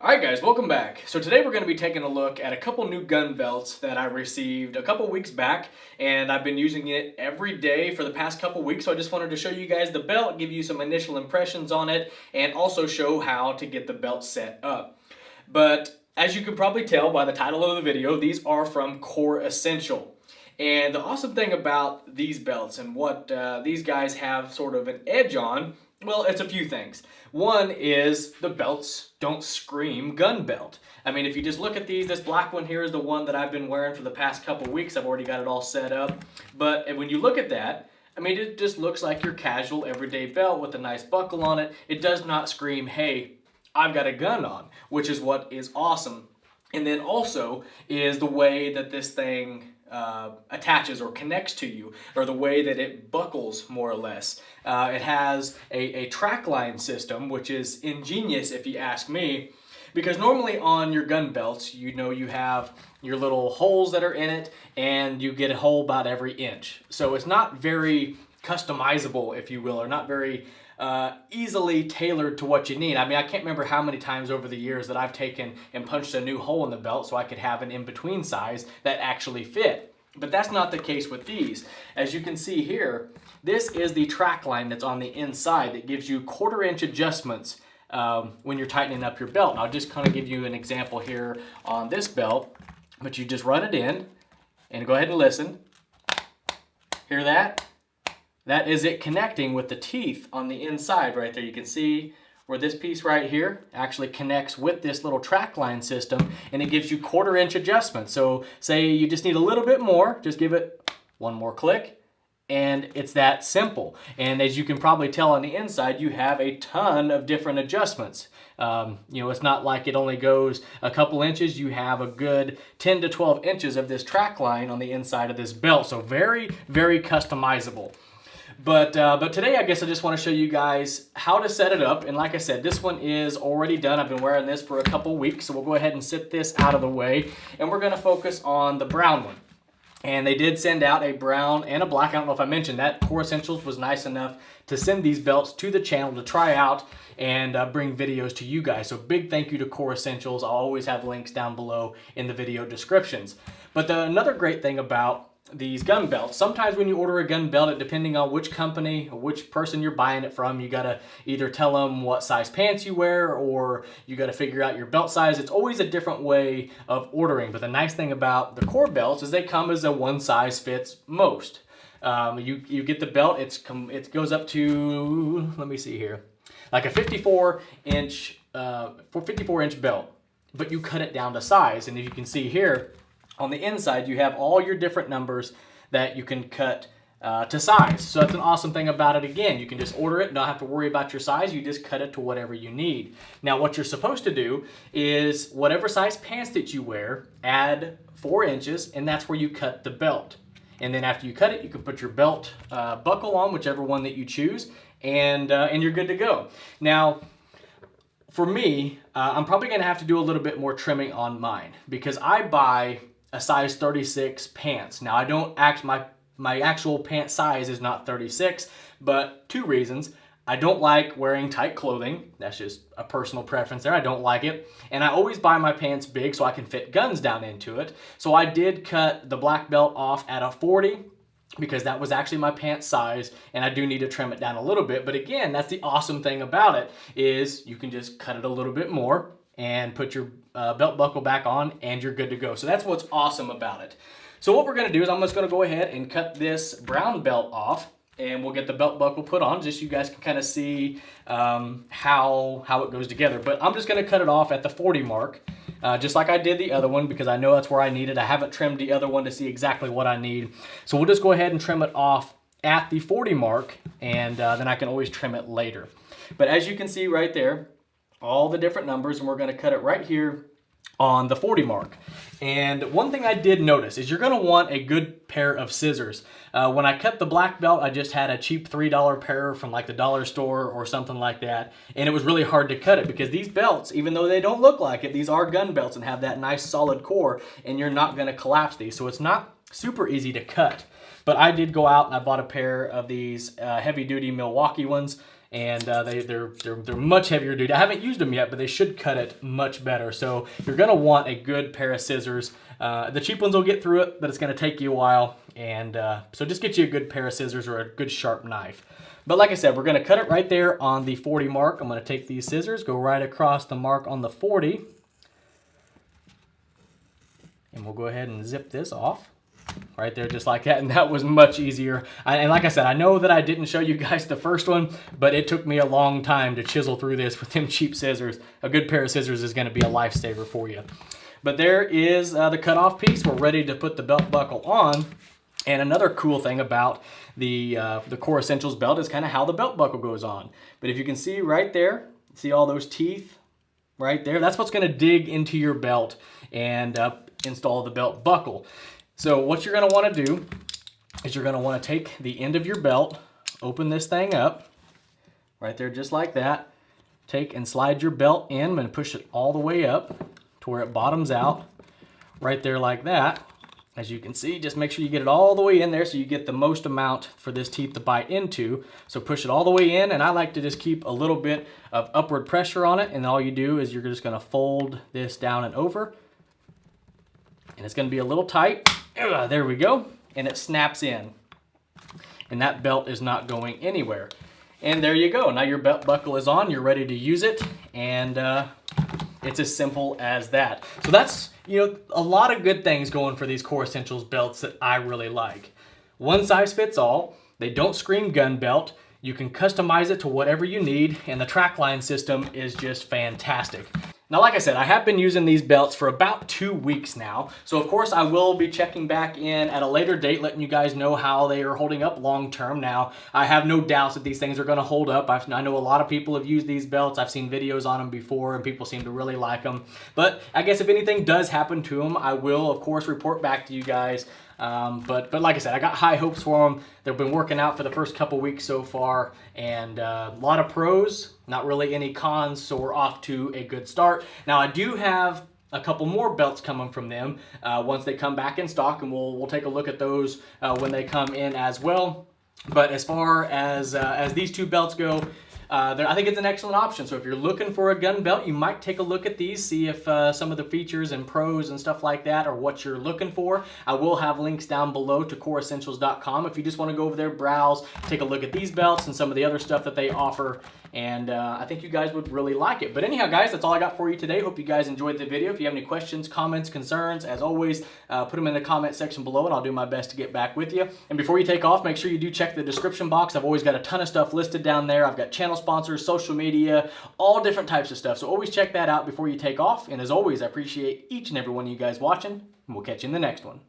Alright guys, welcome back. So today we're going to be taking a look at a couple new gun belts that I received a couple weeks back, and I've been using it every day for the past couple weeks. So I just wanted to show you guys the belt, give you some initial impressions on it, and also show how to get the belt set up. But as you can probably tell by the title of the video, these are from Core Essential. And the awesome thing about these belts and what these guys have sort of an edge on, well, it's a few things. One is the belts don't scream gun belt. I mean, if you just look at these, this black one here is the one that I've been wearing for the past couple weeks. I've already got it all set up. But when you look at that, I mean, it just looks like your casual everyday belt with a nice buckle on it. It does not scream, hey, I've got a gun on, which is what is awesome. And then also is the way that this thing attaches or connects to you, or the way that it buckles, more or less. It has a track line system, which is ingenious if you ask me, because normally on your gun belts, you know, you have your little holes that are in it, and you get a hole about every inch. So it's not very customizable, if you will, or not very easily tailored to what you need. I mean, I can't remember how many times over the years that I've taken and punched a new hole in the belt so I could have an in-between size that actually fit. But that's not the case with these. As you can see here, this is the track line that's on the inside that gives you 1/4 inch adjustments when you're tightening up your belt. And I'll just kind of give you an example here on this belt, but you just run it in and go ahead and listen. Hear that? That is it connecting with the teeth on the inside right there. You can see where this piece right here actually connects with this little track line system, and it gives you 1/4 inch adjustments. So say you just need a little bit more, just give it one more click, and it's that simple. And as you can probably tell on the inside, you have a ton of different adjustments. You know, it's not like it only goes a couple inches. You have a good 10 to 12 inches of this track line on the inside of this belt. So very, very customizable. But today, I guess I just want to show you guys how to set it up. And like I said, this one is already done. I've been wearing this for a couple weeks, so we'll go ahead and set this out of the way. And we're going to focus on the brown one. And they did send out a brown and a black. I don't know if I mentioned that. Core Essentials was nice enough to send these belts to the channel to try out and bring videos to you guys. So big thank you to Core Essentials. I'll always have links down below in the video descriptions. But another great thing about these gun belts, sometimes when you order a gun belt, depending on which company or which person you're buying it from, you gotta either tell them what size pants you wear, or you gotta figure out your belt size. It's always a different way of ordering. But the nice thing about the Core belts is they come as a one size fits most. You get the belt, it goes up to, let me see here, like a 54 inch belt, but you cut it down to size. And as you can see here, on the inside, you have all your different numbers that you can cut to size. So that's an awesome thing about it. Again, you can just order it, not have to worry about your size. You just cut it to whatever you need. Now, what you're supposed to do is whatever size pants that you wear, add 4 inches, and that's where you cut the belt. And then after you cut it, you can put your belt buckle on, whichever one that you choose, and you're good to go. Now, for me, I'm probably going to have to do a little bit more trimming on mine, because I buy a size 36 pants. Now, I don't my actual pant size is not 36, but 2 reasons. I don't like wearing tight clothing. That's just a personal preference there. I don't like it. And I always buy my pants big so I can fit guns down into it. So I did cut the black belt off at a 40 because that was actually my pant size, and I do need to trim it down a little bit. But again, that's the awesome thing about it, is you can just cut it a little bit more and put your belt buckle back on, and you're good to go. So that's what's awesome about it. So what we're going to do is I'm just going to go ahead and cut this brown belt off, and we'll get the belt buckle put on, just so you guys can kind of see how it goes together. But I'm just going to cut it off at the 40 mark, just like I did the other one, because I know that's where I need it. I haven't trimmed the other one to see exactly what I need. So we'll just go ahead and trim it off at the 40 mark, and then I can always trim it later. But as you can see right there, all the different numbers, and we're going to cut it right here on the 40 mark. And one thing I did notice is you're going to want a good pair of scissors. When I cut the black belt, I just had a cheap $3 pair from like the dollar store or something like that, and it was really hard to cut it, because these belts, even though they don't look like it, these are gun belts and have that nice solid core, and you're not going to collapse these. So it's not super easy to cut. But I did go out and I bought a pair of these heavy duty Milwaukee ones, and they're much heavier duty. I haven't used them yet, but they should cut it much better. So you're gonna want a good pair of scissors. The cheap ones will get through it, but it's gonna take you a while. And so just get you a good pair of scissors or a good sharp knife. But like I said, we're gonna cut it right there on the 40 mark. I'm gonna take these scissors, go right across the mark on the 40. And we'll go ahead and zip this off right there just like that, and that was much easier. And like I said, I know that I didn't show you guys the first one, but it took me a long time to chisel through this with them cheap scissors. A good pair of scissors is going to be a lifesaver for you. But there is the cutoff piece. We're ready to put the belt buckle on. And another cool thing about the Core Essentials belt is kind of how the belt buckle goes on. But if you can see right there, see all those teeth right there? That's what's going to dig into your belt and install the belt buckle. So what you're going to want to do is you're going to want to take the end of your belt, open this thing up, right there just like that. Take and slide your belt in and push it all the way up to where it bottoms out, right there like that. As you can see, just make sure you get it all the way in there so you get the most amount for this teeth to bite into. So push it all the way in, and I like to just keep a little bit of upward pressure on it, and all you do is you're just going to fold this down and over. And it's going to be a little tight. There we go. And it snaps in. And that belt is not going anywhere. And there you go. Now your belt buckle is on. You're ready to use it. And it's as simple as that. So that's, a lot of good things going for these Core Essentials belts that I really like. One size fits all. They don't scream gun belt. You can customize it to whatever you need. And the trackline system is just fantastic. Now, like I said, I have been using these belts for about 2 weeks now. So, of course, I will be checking back in at a later date, letting you guys know how they are holding up long term. Now, I have no doubts that these things are going to hold up. I know a lot of people have used these belts. I've seen videos on them before, and people seem to really like them. But I guess if anything does happen to them, I will, of course, report back to you guys. But like I said, I got high hopes for them. They've been working out for the first couple weeks so far, and a lot of pros, not really any cons, so we're off to a good start. Now, I do have a couple more belts coming from them once they come back in stock, and we'll take a look at those when they come in as well. But as far as these two belts go, I think it's an excellent option. So if you're looking for a gun belt, you might take a look at these, see if some of the features and pros and stuff like that are what you're looking for. I will have links down below to coreessentials.com if you just want to go over there, browse, take a look at these belts and some of the other stuff that they offer. And I think you guys would really like it. But anyhow, guys, that's all I got for you today. Hope you guys enjoyed the video. If you have any questions, comments, concerns, as always, put them in the comment section below, and I'll do my best to get back with you. And before you take off, make sure you do check the description box. I've always got a ton of stuff listed down there. I've got channel sponsors, social media, all different types of stuff. So always check that out before you take off. And as always, I appreciate each and every one of you guys watching, and we'll catch you in the next one.